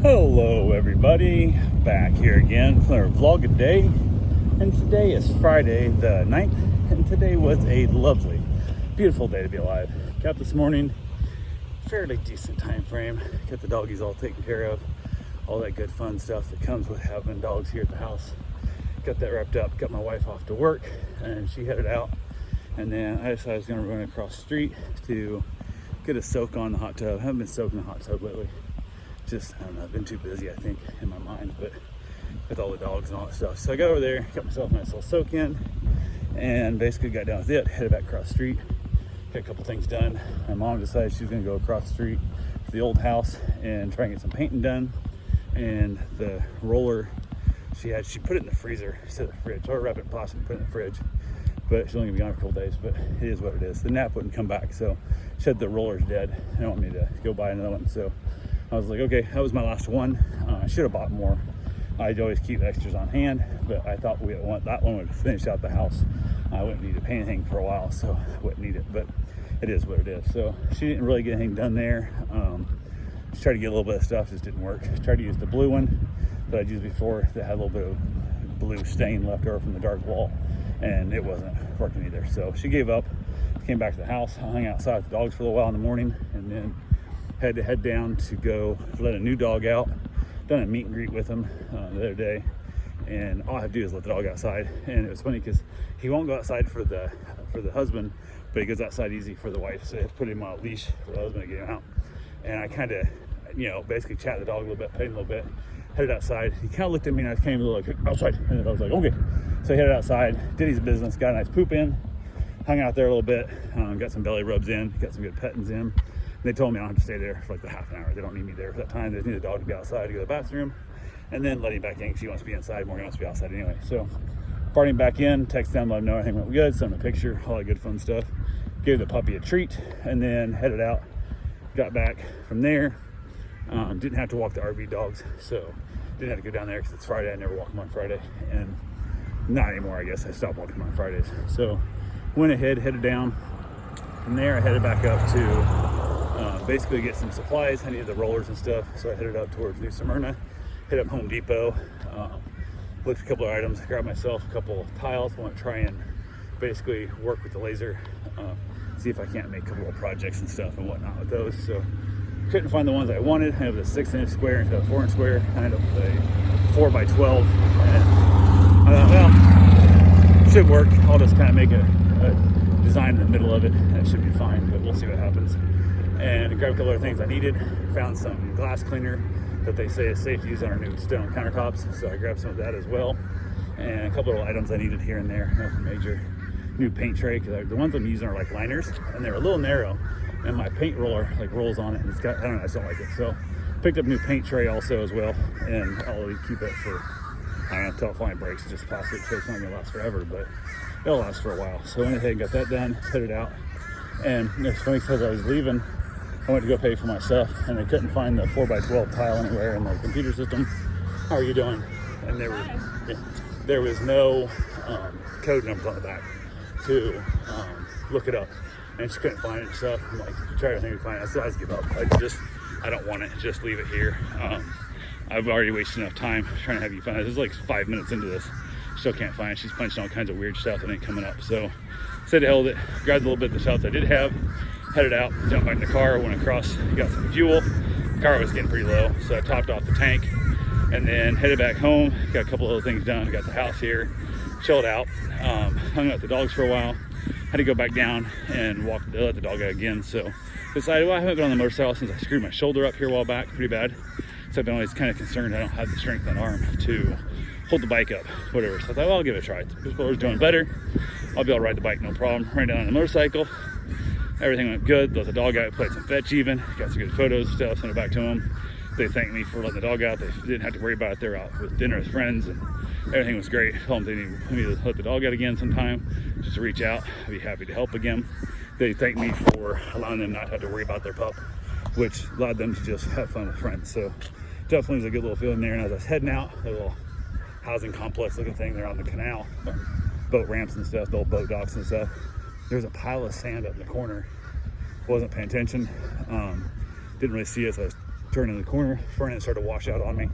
Hello everybody, back here again for a vlog a day, and today is Friday the 9th, and today was a lovely, beautiful day to be alive. Got up this morning, fairly decent time frame, got the doggies all taken care of, all that good fun stuff that comes with having dogs here at the house. Got that wrapped up, got my wife off to work, and she headed out, and then I decided I was going to run across the street to get a soak on the hot tub. I haven't been soaking the hot tub lately. Just, I don't know, I've been too busy, I think, in my mind, but with all the dogs and all that stuff. So I got over there, got myself a nice little soak in, and basically got down with it, headed back across the street, got a couple things done. My mom decided she was gonna go across the street to the old house and try and get some painting done. And the roller she put it in the freezer instead of the fridge. Or wrap it in plastic and put it in the fridge. But she's only gonna be gone for a couple days, but it is what it is. The nap wouldn't come back, so she said the roller's dead. They don't want me to go buy another one, so I was like, okay, that was my last one. I should have bought more. I'd always keep extras on hand, but I thought that one would finish out the house. I wouldn't need to paint anything for a while, so I wouldn't need it, but it is what it is. So she didn't really get anything done there. She tried to get a little bit of stuff, just didn't work. She tried to use the blue one that I'd used before that had a little bit of blue stain left over from the dark wall, and it wasn't working either. So she gave up, came back to the house, hung outside with the dogs for a little while in the morning, and then had to head down to go let a new dog out. Done a meet and greet with him the other day, and all I have to do is let the dog outside. And it was funny because he won't go outside for the husband, but he goes outside easy for the wife. So I had to put him on a leash for the husband to get him out. And I kind of, basically chatted the dog a little bit, pet him a little bit, headed outside. He kind of looked at me and I came a little like, outside, and I was like, okay. So he headed outside, did his business, got a nice poop in, hung out there a little bit, got some belly rubs in, got some good pettings in. They told me I don't have to stay there for like the half an hour. They don't need me there for that time. They just need the dog to be outside to go to the bathroom, and then let him back in because he wants to be inside. Morgan wants to be outside anyway. So brought him back in, text them, let them know everything went good, sent him a picture, all that good fun stuff. Gave the puppy a treat, and then headed out. Got back from there. Didn't have to walk the RV dogs, so didn't have to go down there because it's Friday. I never walk them on Friday, and not anymore, I guess. I stopped walking them on Fridays. So went ahead, headed down. From there, I headed back up to basically get some supplies. I needed the rollers and stuff, so I headed up towards New Smyrna, hit up Home Depot, looked at a couple of items, grabbed myself a couple of tiles. I want to try and basically work with the laser, see if I can't make a couple of projects and stuff and whatnot with those. So couldn't find the ones I wanted. I ended up with a 6-inch square instead of a 4-inch square. I ended up with a 4x12, and I thought, well, should work. I'll just kind of make a design in the middle of it, and it should be fine, but we'll see what happens. And I grabbed a couple other things I needed. Found some glass cleaner that they say is safe to use on our new stone countertops, so I grabbed some of that as well. And a couple of little items I needed here and there. Nothing major. New paint tray, because the ones I'm using are like liners, and they're a little narrow, and my paint roller like rolls on it, and it's got, I don't know, I just don't like it. So picked up a new paint tray also as well, and I'll keep it for, I don't know, until it finally breaks. It's just plastic, so it's not gonna last forever, but it'll last for a while. So I went ahead and got that done, headed out. And it's funny because I was leaving, I went to go pay for my stuff, and I couldn't find the 4x12 tile anywhere in the computer system. How are you doing? And there was no code numbers on the back to look it up, and she couldn't find it and stuff. I'm like, try everything to find it. I said, I just give up. I don't want it. Just leave it here. I've already wasted enough time trying to have you find it. This is like 5 minutes into this. Still can't find it. She's punching all kinds of weird stuff that ain't coming up. So said to hell with it, grabbed a little bit of the stuff I did have, headed out, jumped back in the car, went across, got some fuel. The car was getting pretty low, so I topped off the tank, and then headed back home, got a couple other things done, got the house here, chilled out, hung out with the dogs for a while, had to go back down and let the dog out again. So decided, well, I haven't been on the motorcycle since I screwed my shoulder up here a while back, pretty bad. So I've been always kind of concerned I don't have the strength on arm to hold the bike up, whatever. So I thought, well, I'll give it a try. This blower's doing better. I'll be able to ride the bike, no problem. Ran down on the motorcycle. Everything went good. Let the dog out, played some fetch even. Got some good photos and stuff, sent it back to them. They thanked me for letting the dog out. They didn't have to worry about it. They're out with dinner with friends, and everything was great. Told them they need to let the dog out again sometime, just to reach out. I'd be happy to help again. They thanked me for allowing them not to have to worry about their pup, which allowed them to just have fun with friends. So definitely was a good little feeling there. And as I was heading out, a little housing complex looking thing there on the canal, boat ramps and stuff, the old boat docks and stuff. There's a pile of sand up in the corner. Wasn't paying attention. Didn't really see it, so I turning the corner, front end started to wash out on me,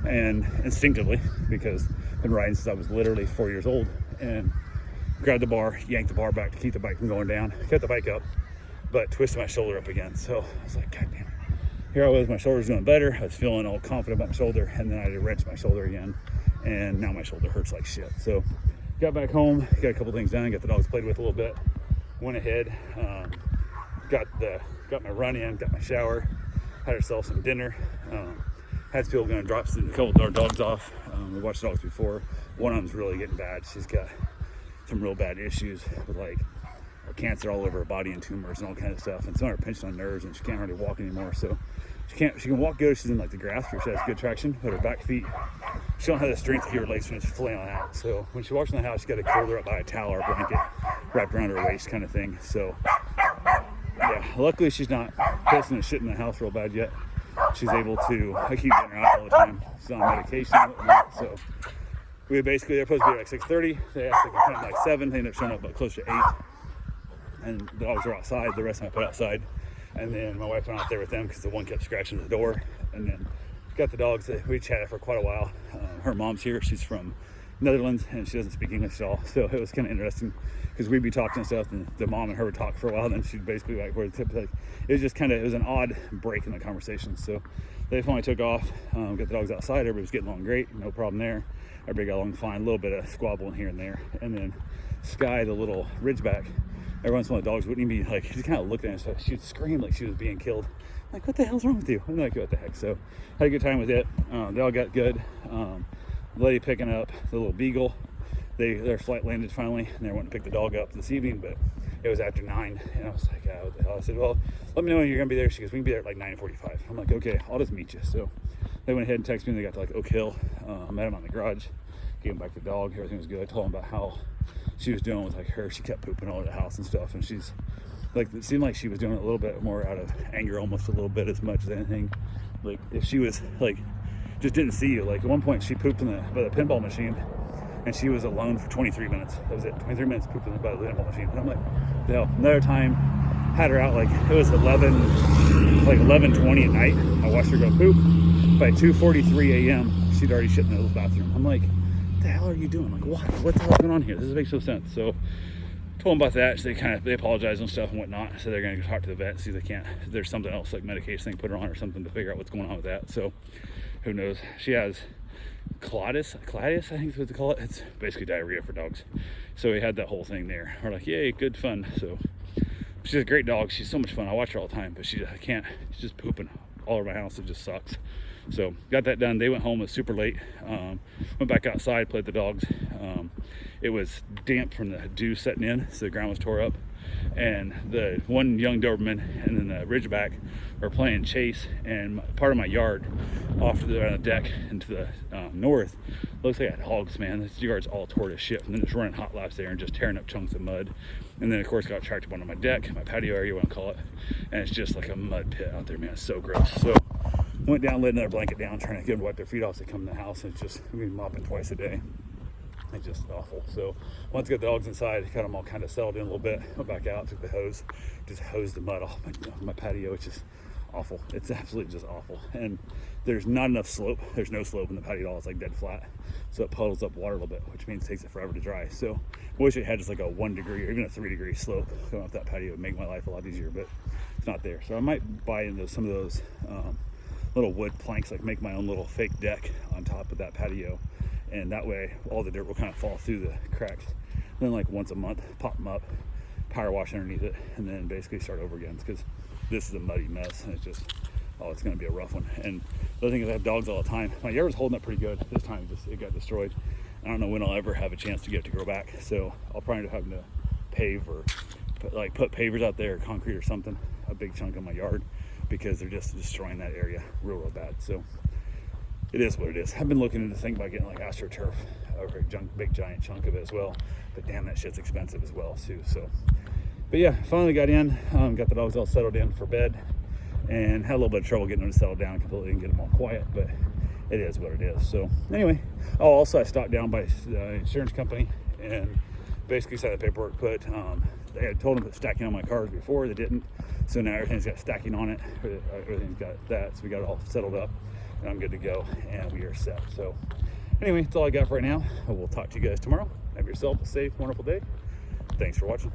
and instinctively, because I've been riding since I was literally 4 years old, and grabbed the bar, yanked the bar back to keep the bike from going down, kept the bike up, but twisted my shoulder up again. So I was like, God damn it. Here I was, my shoulder's doing better. I was feeling all confident about my shoulder, and then I had to wrench my shoulder again, and now my shoulder hurts like shit. So got back home, got a couple things done, got the dogs played with a little bit, went ahead, got my run in, got my shower, had ourselves some dinner. Had people going to drop a couple of our dogs off. We watched dogs before. One of them's really getting bad. She's got some real bad issues with like cancer all over her body and tumors and all kinds of stuff, and some are pinched on nerves, and she can't hardly walk anymore. So she can walk good. She's in like the grass where she has good traction, but her back feet, she don't have the strength to keep her legs from just flailing out. So when she walks in the house, she got to curl her up by a towel or a blanket wrapped around her waist, kind of thing. So yeah, luckily she's not pissing and shit in the house real bad yet. She's able to, I keep getting her out all the time. She's on medication and whatnot. So we basically, they're supposed to be like 6:30. They asked to come like 7. They ended up showing up about close to 8. And the dogs were outside. The rest of them I put outside. And then my wife went out there with them because the one kept scratching the door. And then got the dogs. We chatted for quite a while. Her mom's here. She's from Netherlands, and she doesn't speak English at all. So it was kind of interesting because we'd be talking and stuff, and the mom and her would talk for a while. And then she'd basically like, where the tip, like, it was just kind of, it was an odd break in the conversation. So they finally took off, got the dogs outside. Everybody was getting along great, no problem there. Everybody got along fine, a little bit of squabbling here and there. And then Sky, the little Ridgeback, every once in a while the dogs wouldn't even be like, she'd kind of look at her, so she'd scream like she was being killed. I'm like, what the hell's wrong with you? I'm like, what the heck? So had a good time with it. They all got good. The lady picking up the little beagle, their flight landed finally, and they wanted to pick the dog up this evening, but it was after 9, and I was like, oh, what the hell? I said, well, let me know when you're gonna be there. She goes, we can be there at like 9:45. I'm like, okay, I'll just meet you. So they went ahead and texted me, and they got to like Oak Hill. I met them on the garage, gave them back the dog, everything was good. I told them about how she was doing with like her, she kept pooping all over the house and stuff, and she's like, it seemed like she was doing it a little bit more out of anger, almost a little bit, as much as anything. Like if she was like, just didn't see you. Like at one point she pooped by the pinball machine, and she was alone for 23 minutes. That was it, 23 minutes pooping by the pinball machine. And I'm like, the hell. Another time, had her out, like it was 11:20 at night. I watched her go poop. By 2:43 a.m. she'd already shit in the little bathroom. I'm like, what the hell are you doing? Like, what the hell is going on here? This makes no sense. So told them about that. So they apologized and stuff and whatnot. So they're going to talk to the vet, see if they can't, if there's something else like medication they can put her on or something to figure out what's going on with that. So who knows? She has colitis, I think is what they call it. It's basically diarrhea for dogs. So we had that whole thing there. We're like, yay, good fun. So she's a great dog. She's so much fun. I watch her all the time, but she's just pooping all over my house. It just sucks. So got that done. They went home. It was super late. Went back outside, played the dogs. It was damp from the dew setting in, so the ground was tore up. And the one young Doberman and then the Ridgeback were playing chase, and part of my yard off to the deck into the north looks like I had hogs, man. This yard's all tore to shit, and then just running hot laps there and just tearing up chunks of mud. And then of course got tracked up onto my deck, my patio area, you want to call it, and it's just like a mud pit out there, man. It's so gross. So went down, laid another blanket down, trying to get them to wipe their feet off as they come in the house, and it's just, we've been mopping twice a day. It's just awful. So once I got the dogs inside, got them all kind of settled in a little bit, went back out, took the hose, just hosed the mud off my patio. It's just awful. It's absolutely just awful. And there's not enough slope. There's no slope in the patio at all. It's like dead flat. So it puddles up water a little bit, which means it takes it forever to dry. So I wish it had just like a 1 degree or even a 3 degree slope going off that patio. It would make my life a lot easier, but it's not there. So I might buy into some of those little wood planks, like make my own little fake deck on top of that patio. And that way all the dirt will kind of fall through the cracks. And then like once a month, pop them up, power wash underneath it, and then basically start over again, because this is a muddy mess, and it's just, oh, it's going to be a rough one. And the other thing is I have dogs all the time. My yard was holding up pretty good. This time it got destroyed. I don't know when I'll ever have a chance to get it to grow back. So I'll probably end up having to pave or put pavers out there, or concrete or something, a big chunk of my yard, because they're just destroying that area real bad. So it is what it is. I've been looking into thinking about getting like AstroTurf over a big giant chunk of it as well, but damn, that shit's expensive as well too. So, but yeah, finally got in, got the dogs all settled in for bed, and had a little bit of trouble getting them to settle down completely and get them all quiet, but it is what it is. So anyway, also I stopped down by the insurance company and basically signed the paperwork, they had told them to put stacking on my cars before, they didn't. So now everything's got stacking on it, everything's got that, so we got it all settled up, and I'm good to go, and we are set. So anyway, that's all I got for right now. We'll talk to you guys tomorrow. Have yourself a safe, wonderful day. Thanks for watching.